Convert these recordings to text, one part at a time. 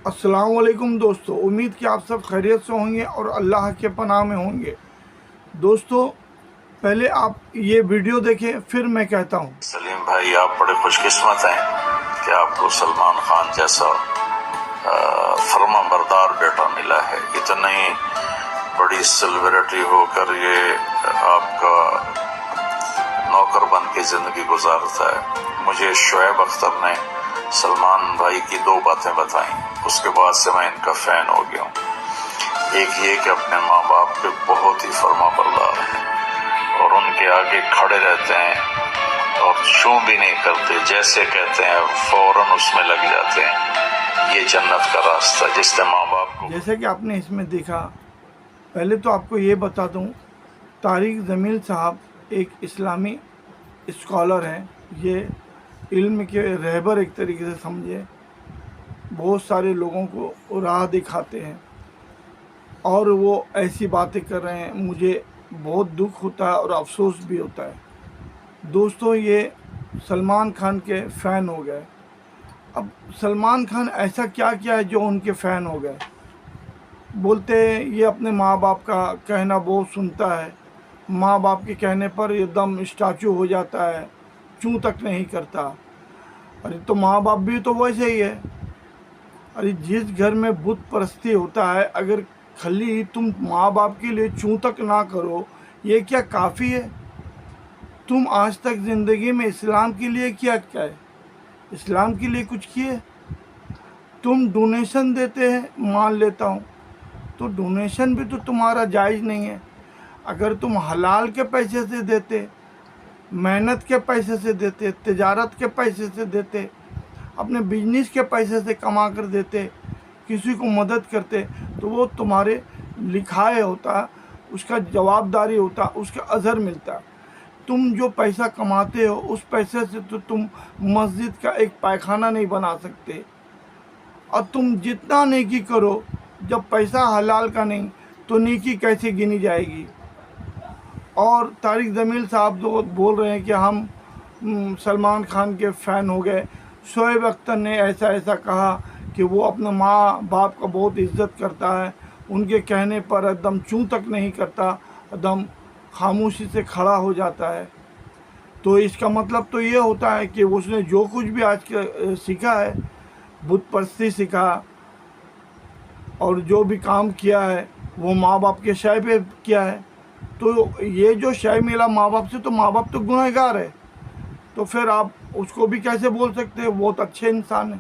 अस्सलाम वालेकुम दोस्तों, उम्मीद कि आप सब खैरियत से होंगे और अल्लाह के पनाह में होंगे। दोस्तों, पहले आप ये वीडियो देखें, फिर मैं कहता हूँ। सलीम भाई, आप बड़े खुशकिस्मत हैं कि आपको सलमान खान जैसा फर्माबरदार बेटा मिला है। इतनी बड़ी सेलिब्रिटी होकर ये आपका नौकर बन के ज़िंदगी गुजारता है। मुझे शोएब अख्तर ने सलमान भाई की दो बातें बताई, उसके बाद से मैं इनका फ़ैन हो गया हूँ। एक ये कि अपने माँ बाप के बहुत ही फर्माबरदार हैं और उनके आगे खड़े रहते हैं और छू भी नहीं करते, जैसे कहते हैं फ़ौरन उसमें लग जाते हैं। ये जन्नत का रास्ता जिसने माँ बाप को, जैसे कि आपने इसमें देखा, पहले तो आपको ये बता दूँ, तारिक ज़मील साहब एक इस्लामी स्कॉलर हैं। ये इल्म के रहबर एक तरीके से समझे, बहुत सारे लोगों को राह दिखाते हैं और वो ऐसी बातें कर रहे हैं। मुझे बहुत दुख होता है और अफसोस भी होता है। दोस्तों, ये सलमान खान के फ़ैन हो गए। अब सलमान खान ऐसा क्या किया है जो उनके फ़ैन हो गए? बोलते हैं ये अपने माँ बाप का कहना बहुत सुनता है, माँ बाप के कहने पर एकदम स्टैचू हो जाता है, चूं तक नहीं करता। अरे तो माँ बाप भी तो वैसे ही है। अरे जिस घर में बुत परस्ती होता है, अगर खाली तुम माँ बाप के लिए चूं तक ना करो, ये क्या काफ़ी है? तुम आज तक ज़िंदगी में इस्लाम के लिए क्या क्या है? इस्लाम के लिए कुछ किए? तुम डोनेशन देते हैं, मान लेता हूँ, तो डोनेशन भी तो तुम्हारा जायज़ नहीं है। अगर तुम हलाल के पैसे से देते, मेहनत के पैसे से देते, तिजारत के पैसे से देते, अपने बिजनेस के पैसे से कमा कर देते, किसी को मदद करते, तो वो तुम्हारे लिखाए होता, उसका जवाबदारी होता, उसका अजर मिलता। तुम जो पैसा कमाते हो, उस पैसे से तो तुम मस्जिद का एक पायखाना नहीं बना सकते। और तुम जितना नेकी करो, जब पैसा हलाल का नहीं, तो नेकी कैसे गिनी जाएगी? और तारिक ज़मील साहब तो बोल रहे हैं कि हम सलमान खान के फ़ैन हो गए। शोएब अख्तर ने ऐसा ऐसा कहा कि वो अपने माँ बाप का बहुत इज़्ज़त करता है, उनके कहने पर एकदम चूं तक नहीं करता, एकदम खामोशी से खड़ा हो जाता है। तो इसका मतलब तो ये होता है कि उसने जो कुछ भी आज के सीखा है, बुत परस्ती सीखा और जो भी काम किया है, वो माँ बाप के शय पे किया है। तो ये जो शय मिला माँ बाप से, तो माँ बाप तो गुनहगार है, तो फिर आप उसको भी कैसे बोल सकते हैं बहुत अच्छे इंसान है?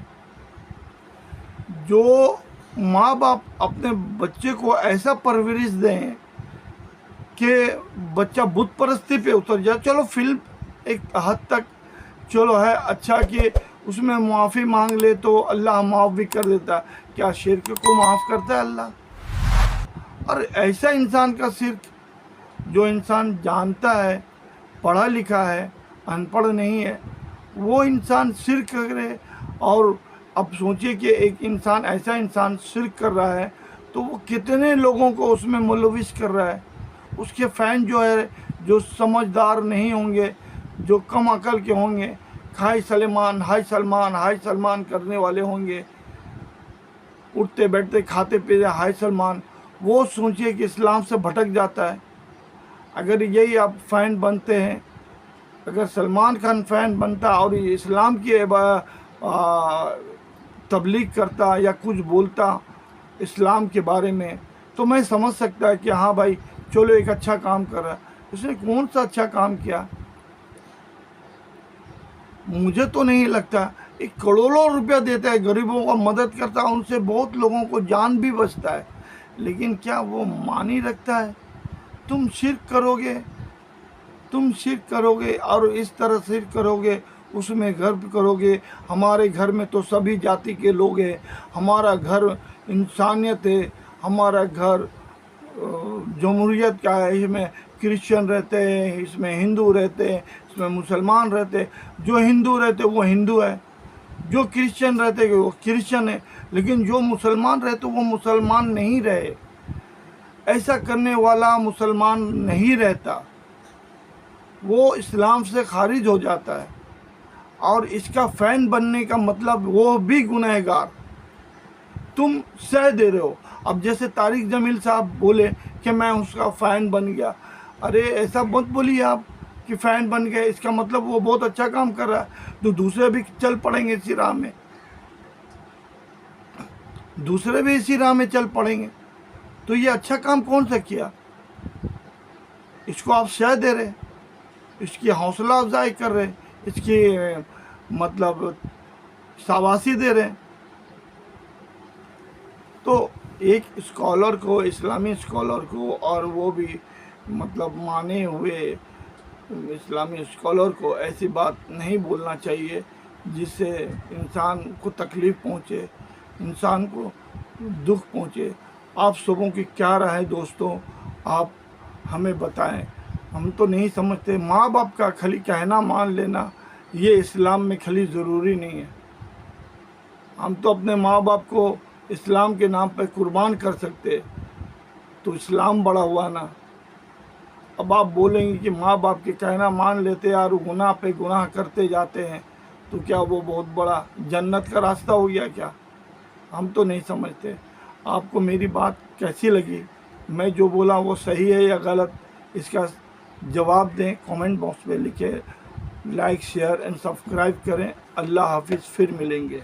जो माँ बाप अपने बच्चे को ऐसा परवरिश दें कि बच्चा बुत परस्ती पे उतर जाए, चलो फिल्म एक हद तक चलो है अच्छा कि उसमें माफ़ी मांग ले तो अल्लाह माफ़ भी कर देता है। क्या शिर्क को माफ़ करता है अल्लाह? और ऐसा इंसान का शिर्क, जो इंसान जानता है, पढ़ा लिखा है, अनपढ़ नहीं है, वो इंसान शिर्क करे। और अब सोचिए कि एक इंसान, ऐसा इंसान शिर्क कर रहा है, तो वो कितने लोगों को उसमें मुलविस कर रहा है। उसके फ़ैन जो है, जो समझदार नहीं होंगे, जो कम अकल के होंगे, हाय सलमान हाय सलमान हाय सलमान करने वाले होंगे, उठते बैठते खाते पीते हाय सलमान, वो सोचिए कि इस्लाम से भटक जाता है। अगर यही आप फ़ैन बनते हैं, अगर सलमान खान फ़ैन बनता और इस्लाम की तबलीग करता या कुछ बोलता इस्लाम के बारे में, तो मैं समझ सकता है कि हाँ भाई चलो एक अच्छा काम कर रहा है। उसने कौन सा अच्छा काम किया? मुझे तो नहीं लगता। एक करोड़ों रुपया देता है, गरीबों को मदद करता है, उनसे बहुत लोगों को जान भी बचता है, लेकिन क्या वो मानी रखता है? तुम शिर्क करोगे, तुम शिर्क करोगे और इस तरह शिर्क करोगे, उसमें गर्व करोगे हमारे घर में तो सभी जाति के लोग हैं, हमारा घर इंसानियत है, हमारा घर जमहूरियत का है, इसमें क्रिश्चियन रहते हैं, इसमें हिंदू रहते हैं, इसमें मुसलमान रहते हैं। जो हिंदू रहते वो हिंदू है, जो क्रिश्चियन रहते वो क्रिश्चियन है, लेकिन जो मुसलमान रहते वो मुसलमान नहीं रहे। ऐसा करने वाला मुसलमान नहीं रहता, वो इस्लाम से खारिज हो जाता है। और इसका फ़ैन बनने का मतलब वो भी गुनहगार। तुम सह दे रहे हो। अब जैसे तारिक जमील साहब बोले कि मैं उसका फ़ैन बन गया, अरे ऐसा मत बोलिए आप कि फ़ैन बन गए, इसका मतलब वो बहुत अच्छा काम कर रहा है तो दूसरे भी चल पड़ेंगे इसी राह में, दूसरे भी इसी राह में चल पड़ेंगे। तो ये अच्छा काम कौन सा किया? इसको आप शह दे रहे, इसकी हौसला अफजाई कर रहे, इसकी मतलब शाबाशी दे रहे। तो एक स्कॉलर को, इस्लामी स्कॉलर को, और वो भी मतलब माने हुए इस्लामी स्कॉलर को ऐसी बात नहीं बोलना चाहिए जिससे इंसान को तकलीफ़ पहुँचे, इंसान को दुख पहुँचे। आप सबों की क्या राय है दोस्तों, आप हमें बताएं। हम तो नहीं समझते, माँ बाप का खाली कहना मान लेना ये इस्लाम में खाली ज़रूरी नहीं है। हम तो अपने माँ बाप को इस्लाम के नाम पर कुर्बान कर सकते, तो इस्लाम बड़ा हुआ ना। अब आप बोलेंगे कि माँ बाप के कहना मान लेते और गुनाह पे गुनाह करते जाते हैं, तो क्या वो बहुत बड़ा जन्नत का रास्ता हो गया क्या? हम तो नहीं समझते। आपको मेरी बात कैसी लगी, मैं जो बोला वो सही है या गलत, इसका जवाब दें, कमेंट बॉक्स में लिखें। लाइक शेयर एंड सब्सक्राइब करें। अल्लाह हाफिज़, फिर मिलेंगे।